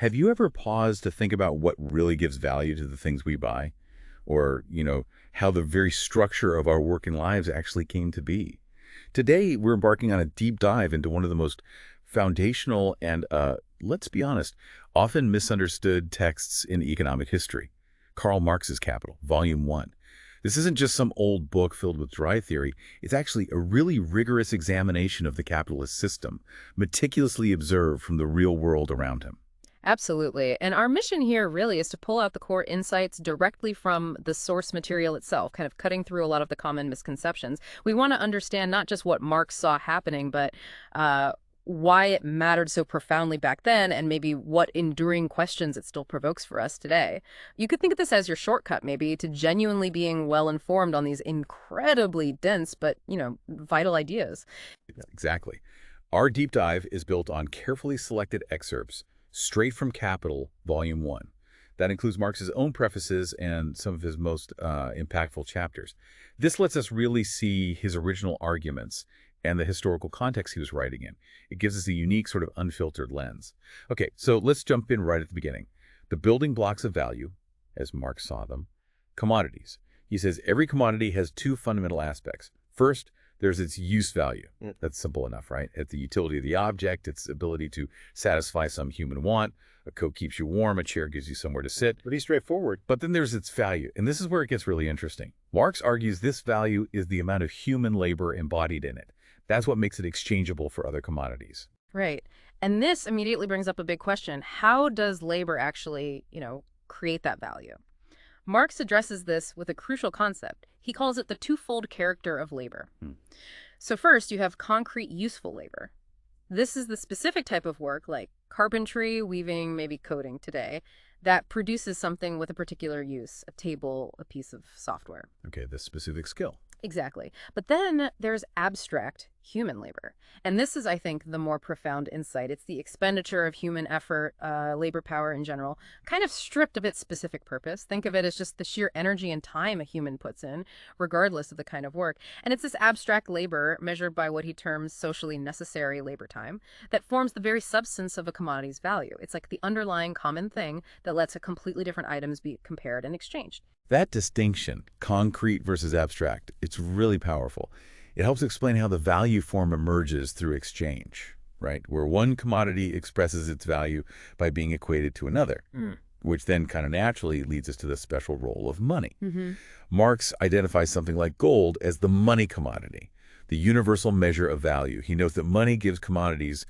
Have you ever paused to think about what really gives value to the things we buy? Or, how the very structure of our working lives actually came to be? Today, we're embarking on a deep dive into one of the most foundational and, let's be honest, often misunderstood texts in economic history. Karl Marx's Capital, Volume 1. This isn't just some old book filled with dry theory. It's actually a really rigorous examination of the capitalist system, meticulously observed from the real world around him. Absolutely. And our mission here really is to pull out the core insights directly from the source material itself, kind of cutting through a lot of the common misconceptions. We want to understand not just what Marx saw happening, but why it mattered so profoundly back then, and maybe what enduring questions it still provokes for us today. You could think of this as your shortcut, maybe, to genuinely being well-informed on these incredibly dense but, vital ideas. Exactly. Our deep dive is built on carefully selected excerpts straight from Capital, Volume 1. That includes Marx's own prefaces and some of his most impactful chapters. This lets us really see his original arguments and the historical context he was writing in. It gives us a unique sort of unfiltered lens. Okay, so let's jump in right at the beginning. The building blocks of value, as Marx saw them, commodities. He says every commodity has two fundamental aspects. First, there's its use value. That's simple enough, right? It's the utility of the object, its ability to satisfy some human want. A coat keeps you warm, a chair gives you somewhere to sit. Pretty straightforward. But then there's its value, and this is where it gets really interesting. Marx argues this value is the amount of human labor embodied in it. That's what makes it exchangeable for other commodities. Right. And this immediately brings up a big question. How does labor actually, create that value? Marx addresses this with a crucial concept. He calls it the twofold character of labor. So first, you have concrete useful labor. This is the specific type of work like carpentry, weaving, maybe coding today, that produces something with a particular use, a table, a piece of software. Okay, the specific skill. Exactly. But then there's abstract human labor. And this is, I think, the more profound insight. It's the expenditure of human effort, labor power in general, kind of stripped of its specific purpose. Think of it as just the sheer energy and time a human puts in, regardless of the kind of work. And it's this abstract labor, measured by what he terms socially necessary labor time, that forms the very substance of a commodity's value. It's like the underlying common thing that lets a completely different items be compared and exchanged. That distinction, concrete versus abstract, it's really powerful. It helps explain how the value form emerges through exchange, right? Where one commodity expresses its value by being equated to another, which then kind of naturally leads us to the special role of money. Marx identifies something like gold as the money commodity, the universal measure of value. He notes that money gives commodities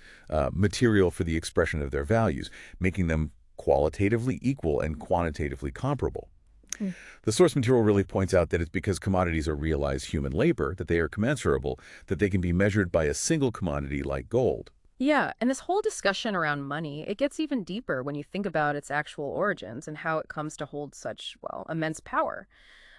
material for the expression of their values, making them qualitatively equal and quantitatively comparable. The source material really points out that it's because commodities are realized human labor, that they are commensurable, that they can be measured by a single commodity like gold. Yeah, and this whole discussion around money, it gets even deeper when you think about its actual origins and how it comes to hold such, immense power.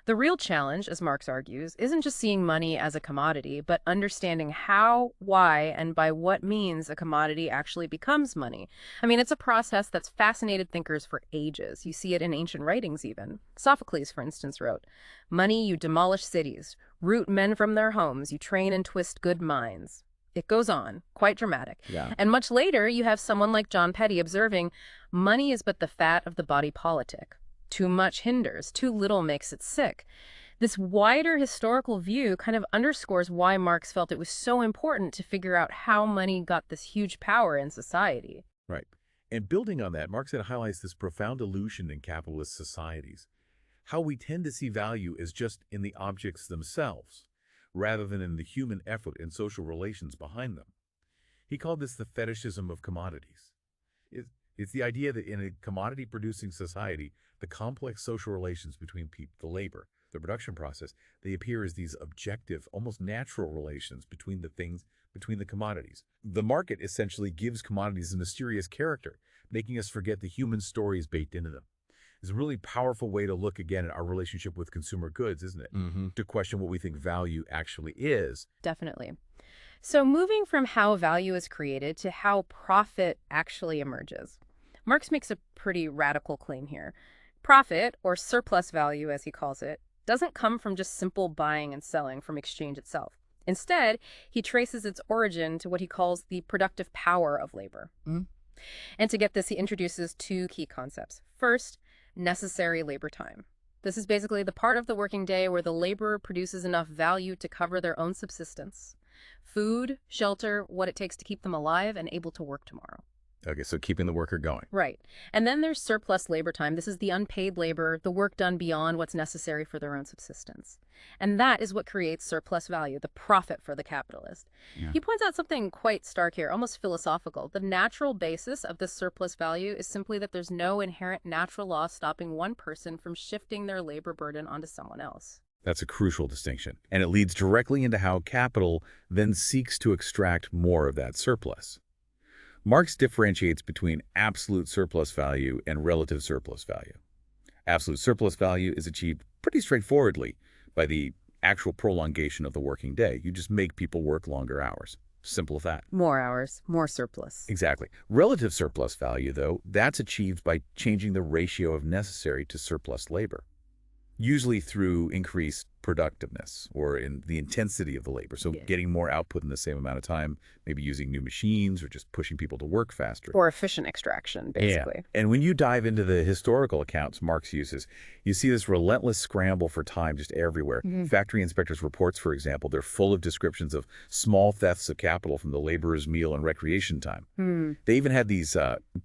The real challenge, as Marx argues, isn't just seeing money as a commodity, but understanding how, why, and by what means a commodity actually becomes money. I mean, it's a process that's fascinated thinkers for ages. You see it in ancient writings even. Sophocles, for instance, wrote, "Money, you demolish cities, root men from their homes, you train and twist good minds." It goes on, quite dramatic. Yeah. And much later, you have someone like John Petty observing, "Money is but the fat of the body politic. Too much hinders, too little makes it sick." This wider historical view kind of underscores why Marx felt it was so important to figure out how money got this huge power in society. Right. And building on that, Marx then highlights this profound illusion in capitalist societies, how we tend to see value as just in the objects themselves, rather than in the human effort and social relations behind them. He called this the fetishism of commodities. It's the idea that in a commodity-producing society, the complex social relations between people, the labor, the production process, they appear as these objective, almost natural relations between the things, between the commodities. The market essentially gives commodities a mysterious character, making us forget the human stories baked into them. It's a really powerful way to look again at our relationship with consumer goods, isn't it? To question what we think value actually is. Definitely. So moving from how value is created to how profit actually emerges. Marx makes a pretty radical claim here. Profit, or surplus value as he calls it, doesn't come from just simple buying and selling from exchange itself. Instead, he traces its origin to what he calls the productive power of labor. And to get this, he introduces two key concepts. First, necessary labor time. This is basically the part of the working day where the laborer produces enough value to cover their own subsistence. Food, shelter, what it takes to keep them alive and able to work tomorrow. Okay, so keeping the worker going. Right. And then there's surplus labor time. This is the unpaid labor, the work done beyond what's necessary for their own subsistence. And that is what creates surplus value, the profit for the capitalist. Yeah. He points out something quite stark here, almost philosophical. The natural basis of this surplus value is simply that there's no inherent natural law stopping one person from shifting their labor burden onto someone else. That's a crucial distinction, and it leads directly into how capital then seeks to extract more of that surplus. Marx differentiates between absolute surplus value and relative surplus value. Absolute surplus value is achieved pretty straightforwardly by the actual prolongation of the working day. You just make people work longer hours. Simple as that. More hours, more surplus. Exactly. Relative surplus value, though, that's achieved by changing the ratio of necessary to surplus labor, usually through increased productiveness or in the intensity of the labor. So getting more output in the same amount of time, maybe using new machines or just pushing people to work faster. Or efficient extraction, basically. Yeah. And when you dive into the historical accounts Marx uses, you see this relentless scramble for time just everywhere. Factory inspectors' reports, for example, they're full of descriptions of small thefts of capital from the laborer's meal and recreation time. They even had these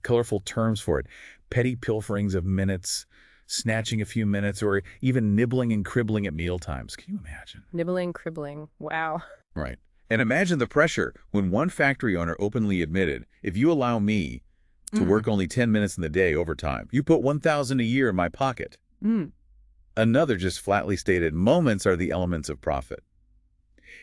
colorful terms for it: petty pilferings of minutes, snatching a few minutes, or even nibbling and cribbling at meal times. Can you imagine? Nibbling, cribbling. Wow. Right. And imagine the pressure when one factory owner openly admitted, if you allow me to work only 10 minutes in the day overtime, you put $1,000 a year in my pocket. Another just flatly stated, moments are the elements of profit.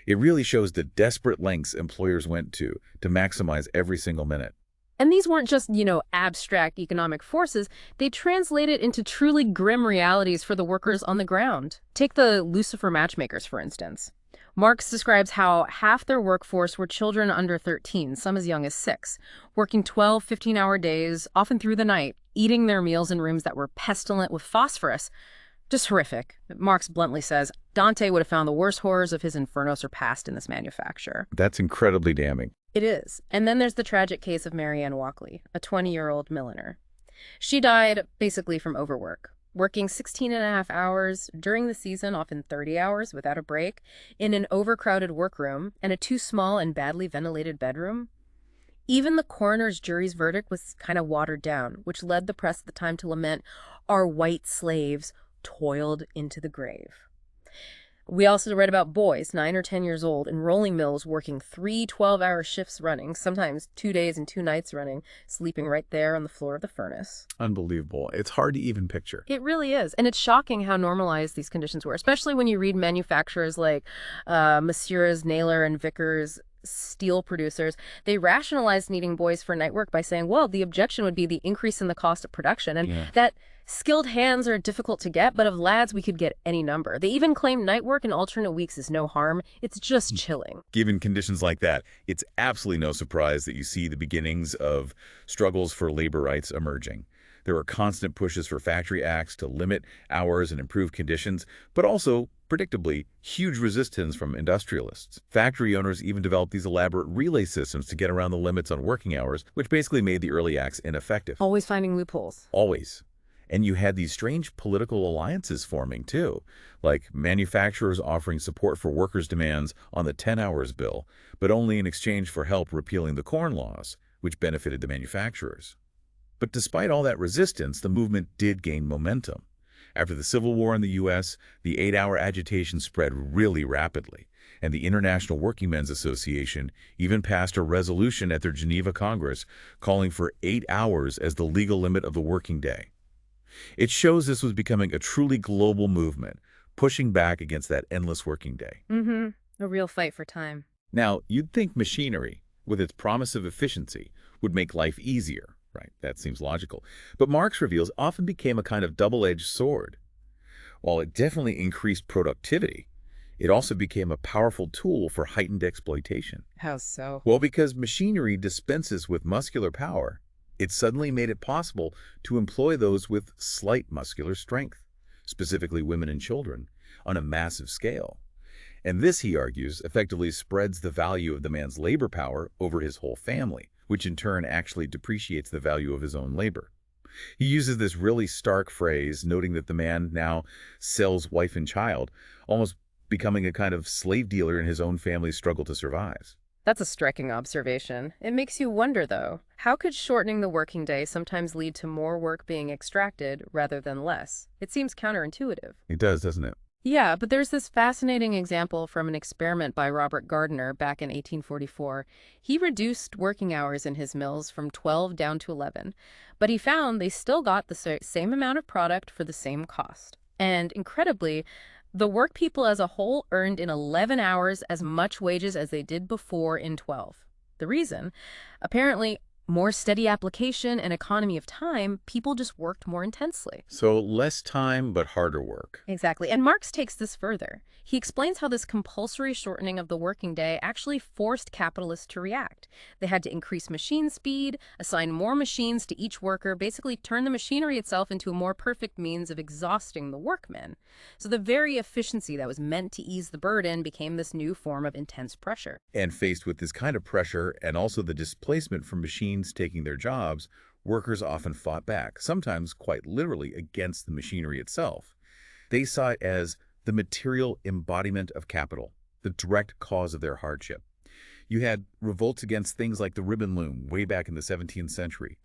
It really shows the desperate lengths employers went to maximize every single minute. And these weren't just, abstract economic forces. They translated into truly grim realities for the workers on the ground. Take the Lucifer matchmakers, for instance. Marx describes how half their workforce were children under 13, some as young as 6, working 12, 15-hour days, often through the night, eating their meals in rooms that were pestilent with phosphorus. Just horrific. Marx bluntly says Dante would have found the worst horrors of his inferno surpassed in this manufacture. That's incredibly damning. It is. And then there's the tragic case of Mary Ann Walkley, a 20-year-old milliner. She died basically from overwork, working 16.5 hours during the season, often 30 hours without a break, in an overcrowded workroom and a too small and badly ventilated bedroom. Even the coroner's jury's verdict was kind of watered down, which led the press at the time to lament, "Our white slaves toiled into the grave." We also read about boys, 9 or 10 years old, in rolling mills working 3 12-hour shifts running, sometimes 2 days and 2 nights running, sleeping right there on the floor of the furnace. Unbelievable. It's hard to even picture. It really is. And it's shocking how normalized these conditions were, especially when you read manufacturers like Messrs. Naylor and Vickers, steel producers. They rationalized needing boys for night work by saying, well, the objection would be the increase in the cost of production, and that skilled hands are difficult to get, but of lads we could get any number. They even claim night work in alternate weeks is no harm. It's just chilling. Given conditions like that, it's absolutely no surprise that you see the beginnings of struggles for labor rights emerging. There are constant pushes for factory acts to limit hours and improve conditions, but also, predictably, huge resistance from industrialists. Factory owners even developed these elaborate relay systems to get around the limits on working hours, which basically made the early acts ineffective. Always finding loopholes. Always. And you had these strange political alliances forming, too, like manufacturers offering support for workers' demands on the 10 hours bill, but only in exchange for help repealing the Corn Laws, which benefited the manufacturers. But despite all that resistance, the movement did gain momentum. After the Civil War in the U.S., the 8-hour agitation spread really rapidly, and the International Workingmen's Association even passed a resolution at their Geneva Congress calling for 8 hours as the legal limit of the working day. It shows this was becoming a truly global movement, pushing back against that endless working day. A real fight for time. Now, you'd think machinery, with its promise of efficiency, would make life easier, right? That seems logical. But Marx reveals often became a kind of double-edged sword. While it definitely increased productivity, it also became a powerful tool for heightened exploitation. How so? Well, because machinery dispenses with muscular power, it suddenly made it possible to employ those with slight muscular strength, specifically women and children, on a massive scale. And this, he argues, effectively spreads the value of the man's labor power over his whole family, which in turn actually depreciates the value of his own labor. He uses this really stark phrase, noting that the man now sells wife and child, almost becoming a kind of slave dealer in his own family's struggle to survive. That's a striking observation. It makes you wonder, though, how could shortening the working day sometimes lead to more work being extracted rather than less? It seems counterintuitive. It does, doesn't it? Yeah, but there's this fascinating example from an experiment by Robert Gardner back in 1844. He reduced working hours in his mills from 12 down to 11, but he found they still got the same amount of product for the same cost. And incredibly, the work people as a whole earned in 11 hours as much wages as they did before in 12. The reason? Apparently, more steady application and economy of time, people just worked more intensely. So less time, but harder work. Exactly. And Marx takes this further. He explains how this compulsory shortening of the working day actually forced capitalists to react. They had to increase machine speed, assign more machines to each worker, basically turn the machinery itself into a more perfect means of exhausting the workmen. So the very efficiency that was meant to ease the burden became this new form of intense pressure. And faced with this kind of pressure and also the displacement from machines taking their jobs, workers often fought back, sometimes quite literally against the machinery itself. They saw it as the material embodiment of capital, the direct cause of their hardship. You had revolts against things like the ribbon loom way back in the 17th century.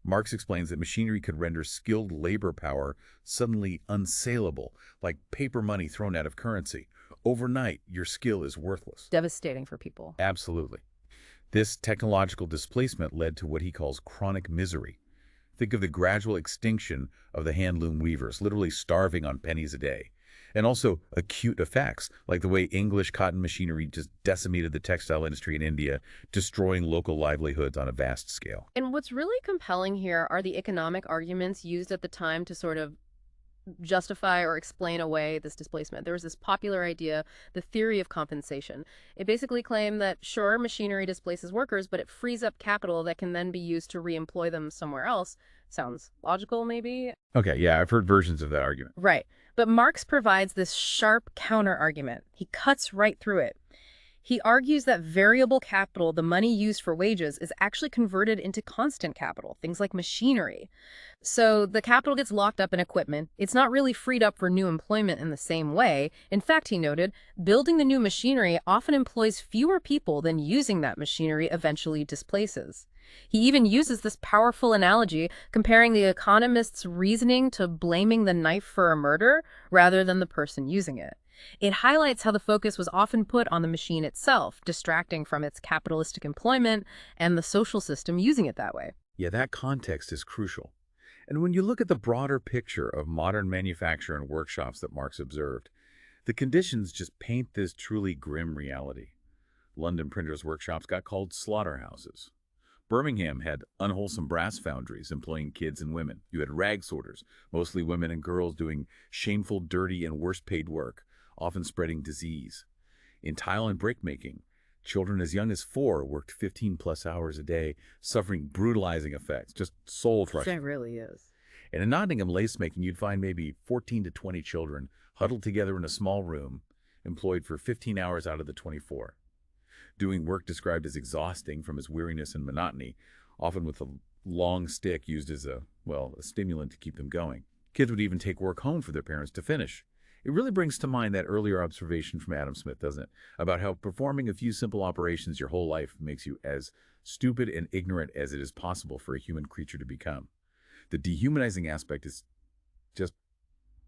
Marx explains that machinery could render skilled labor power suddenly unsaleable, like paper money thrown out of currency. Overnight, your skill is worthless. Devastating for people. Absolutely. This technological displacement led to what he calls chronic misery. Think of the gradual extinction of the hand-loom weavers, literally starving on pennies a day. And also acute effects, like the way English cotton machinery just decimated the textile industry in India, destroying local livelihoods on a vast scale. And what's really compelling here are the economic arguments used at the time to sort of justify or explain away this displacement. There was this popular idea, the theory of compensation. It basically claimed that, sure, machinery displaces workers, but it frees up capital that can then be used to reemploy them somewhere else. Sounds logical, maybe? Okay, yeah, I've heard versions of that argument. Right. But Marx provides this sharp counter-argument. He cuts right through it. He argues that variable capital, the money used for wages, is actually converted into constant capital, things like machinery. So the capital gets locked up in equipment. It's not really freed up for new employment in the same way. In fact, he noted, building the new machinery often employs fewer people than using that machinery eventually displaces. He even uses this powerful analogy, comparing the economist's reasoning to blaming the knife for a murder rather than the person using it. It highlights how the focus was often put on the machine itself, distracting from its capitalistic employment and the social system using it that way. Yeah, that context is crucial. And when you look at the broader picture of modern manufacture and workshops that Marx observed, the conditions just paint this truly grim reality. London printers' workshops got called slaughterhouses. Birmingham had unwholesome brass foundries employing kids and women. You had rag sorters, mostly women and girls doing shameful, dirty, and worse-paid work, often spreading disease. In tile and brick making, children as young as 4 worked 15-plus hours a day, suffering brutalizing effects, just soul-crushing. That really is. And in Nottingham lace making, you'd find maybe 14 to 20 children huddled together in a small room, employed for 15 hours out of the 24. Doing work described as exhausting from its weariness and monotony, often with a long stick used as a stimulant to keep them going. Kids would even take work home for their parents to finish. It really brings to mind that earlier observation from Adam Smith, doesn't it? About how performing a few simple operations your whole life makes you as stupid and ignorant as it is possible for a human creature to become. The dehumanizing aspect is just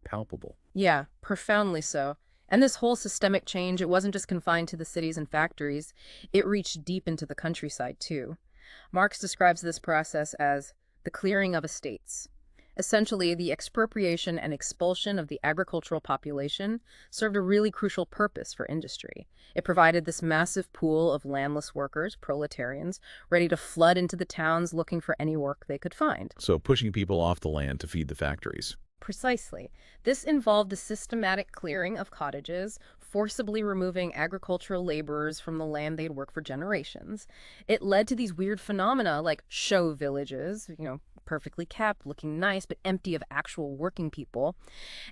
palpable. Yeah, profoundly so. And this whole systemic change, it wasn't just confined to the cities and factories. It reached deep into the countryside, too. Marx describes this process as the clearing of estates. Essentially, the expropriation and expulsion of the agricultural population served a really crucial purpose for industry. It provided this massive pool of landless workers, proletarians, ready to flood into the towns looking for any work they could find. So pushing people off the land to feed the factories. Precisely. This involved the systematic clearing of cottages, forcibly removing agricultural laborers from the land they'd worked for generations. It led to these weird phenomena like show villages, perfectly kept, looking nice, but empty of actual working people.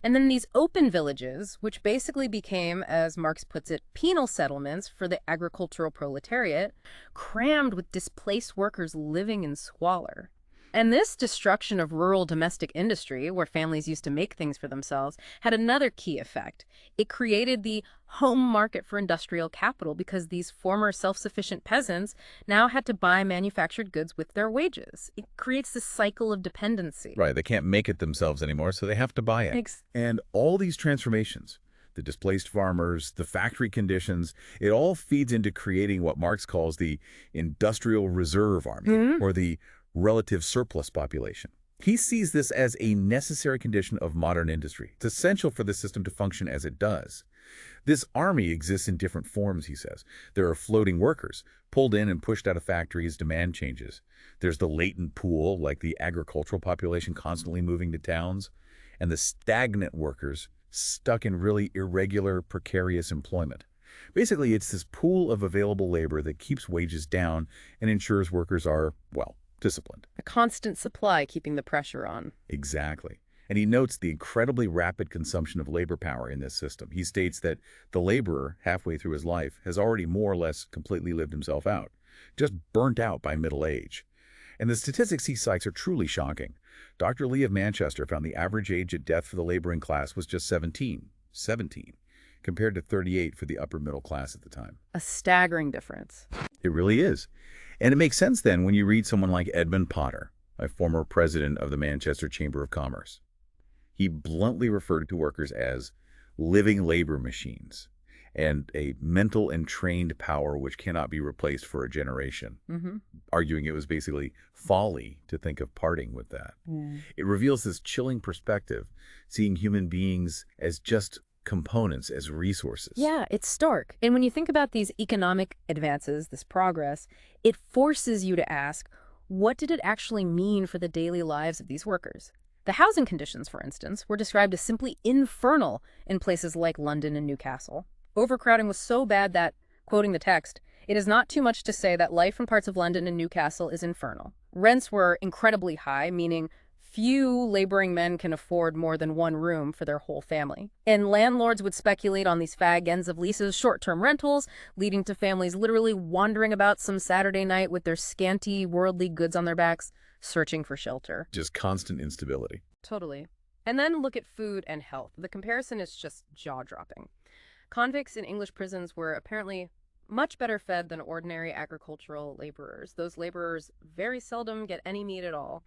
And then these open villages, which basically became, as Marx puts it, penal settlements for the agricultural proletariat, crammed with displaced workers living in squalor. And this destruction of rural domestic industry, where families used to make things for themselves, had another key effect. It created the home market for industrial capital because these former self-sufficient peasants now had to buy manufactured goods with their wages. It creates this cycle of dependency. Right, they can't make it themselves anymore, so they have to buy it. And all these transformations, the displaced farmers, the factory conditions, it all feeds into creating what Marx calls the industrial reserve army, or the relative surplus population. He sees this as a necessary condition of modern industry. It's essential for the system to function as it does. This army exists in different forms, he says. There are floating workers, pulled in and pushed out of factories, demand changes. There's the latent pool, like the agricultural population constantly moving to towns, and the stagnant workers stuck in really irregular, precarious employment. Basically, it's this pool of available labor that keeps wages down and ensures workers are, well, disciplined. A constant supply keeping the pressure on. Exactly. And he notes the incredibly rapid consumption of labor power in this system. He states that the laborer, halfway through his life, has already more or less completely lived himself out, just burnt out by middle age. And the statistics he cites are truly shocking. Dr. Lee of Manchester found the average age at death for the laboring class was just 17, compared to 38 for the upper middle class at the time. A staggering difference. It really is. And it makes sense then when you read someone like Edmund Potter, a former president of the Manchester Chamber of Commerce. He bluntly referred to workers as living labor machines and a mental and trained power which cannot be replaced for a generation, arguing it was basically folly to think of parting with that. It reveals this chilling perspective, seeing human beings as just components, as resources. Yeah, it's stark. And when you think about these economic advances, this progress, it forces you to ask, what did it actually mean for the daily lives of these workers? The housing conditions, for instance, were described as simply infernal in places like London and Newcastle. Overcrowding was so bad that, quoting the text, it is not too much to say that life in parts of London and Newcastle is infernal. Rents were incredibly high, meaning few laboring men can afford more than one room for their whole family. And landlords would speculate on these fag ends of leases, short-term rentals, leading to families literally wandering about some Saturday night with their scanty worldly goods on their backs, searching for shelter. Just constant instability. Totally. And then look at food and health. The comparison is just jaw-dropping. Convicts in English prisons were apparently much better fed than ordinary agricultural laborers. Those laborers very seldom get any meat at all.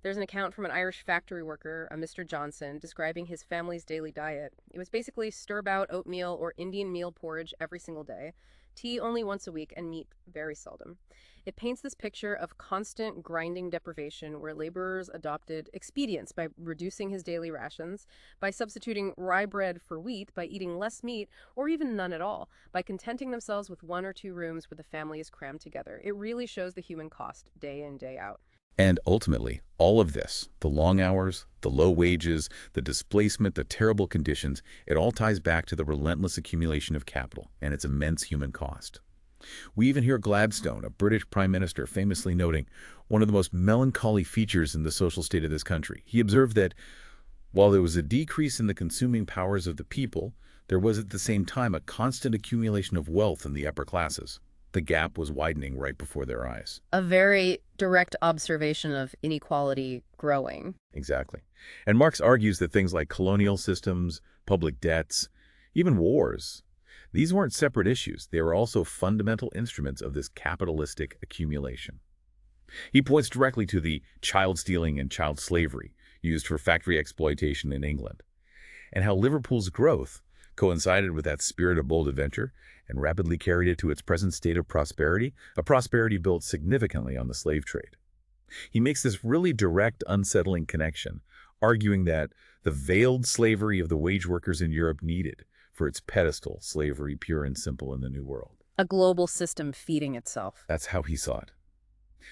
There's an account from an Irish factory worker, a Mr. Johnson, describing his family's daily diet. It was basically stir-bout oatmeal or Indian meal porridge every single day, tea only once a week, and meat very seldom. It paints this picture of constant grinding deprivation where laborers adopted expedients by reducing his daily rations, by substituting rye bread for wheat, by eating less meat, or even none at all, by contenting themselves with 1 or 2 rooms where the family is crammed together. It really shows the human cost day in, day out. And ultimately, all of this, the long hours, the low wages, the displacement, the terrible conditions, it all ties back to the relentless accumulation of capital and its immense human cost. We even hear Gladstone, a British prime minister, famously noting one of the most melancholy features in the social state of this country. He observed that while there was a decrease in the consuming powers of the people, there was at the same time a constant accumulation of wealth in the upper classes. The gap was widening right before their eyes. A very direct observation of inequality growing. Exactly. And Marx argues that things like colonial systems, public debts, even wars, these weren't separate issues. They were also fundamental instruments of this capitalistic accumulation. He points directly to the child stealing and child slavery used for factory exploitation in England, and how Liverpool's growth coincided with that spirit of bold adventure and rapidly carried it to its present state of prosperity, a prosperity built significantly on the slave trade. He makes this really direct, unsettling connection, arguing that the veiled slavery of the wage workers in Europe needed for its pedestal slavery pure and simple in the New World. A global system feeding itself. That's how he saw it.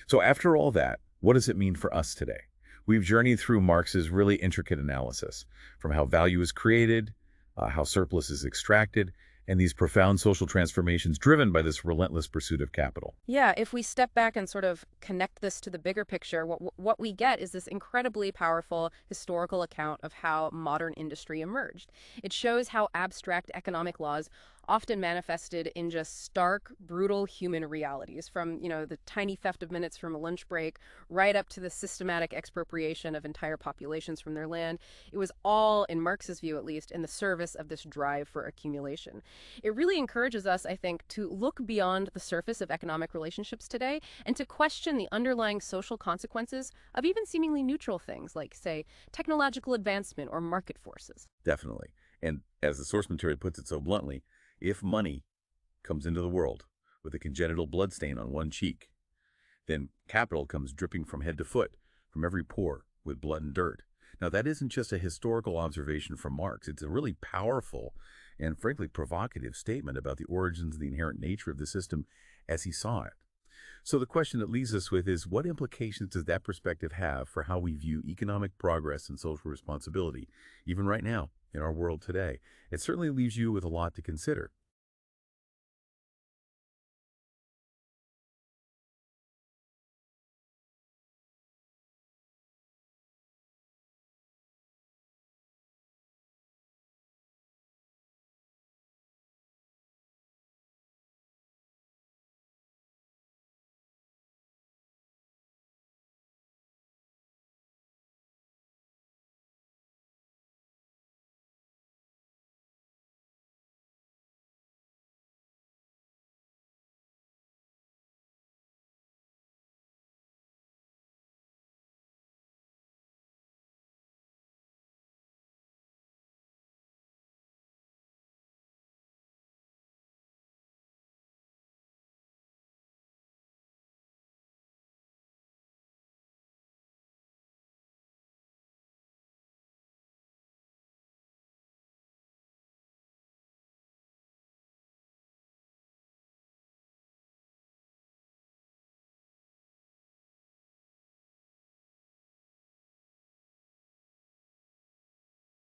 So after all that, what does it mean for us today? We've journeyed through Marx's really intricate analysis, from how value is created, how surplus is extracted, and these profound social transformations driven by this relentless pursuit of capital. Yeah, if we step back and sort of connect this to the bigger picture, what we get is this incredibly powerful historical account of how modern industry emerged. It shows how abstract economic laws often manifested in just stark, brutal human realities, from, the tiny theft of minutes from a lunch break right up to the systematic expropriation of entire populations from their land. It was all, in Marx's view at least, in the service of this drive for accumulation. It really encourages us, I think, to look beyond the surface of economic relationships today and to question the underlying social consequences of even seemingly neutral things like, say, technological advancement or market forces. Definitely. And as the source material puts it so bluntly, if money comes into the world with a congenital bloodstain on one cheek, then capital comes dripping from head to foot, from every pore, with blood and dirt. Now, that isn't just a historical observation from Marx. It's a really powerful and frankly provocative statement about the origins and the inherent nature of the system as he saw it. So the question that leaves us with is, what implications does that perspective have for how we view economic progress and social responsibility, even right now, in our world today? It certainly leaves you with a lot to consider.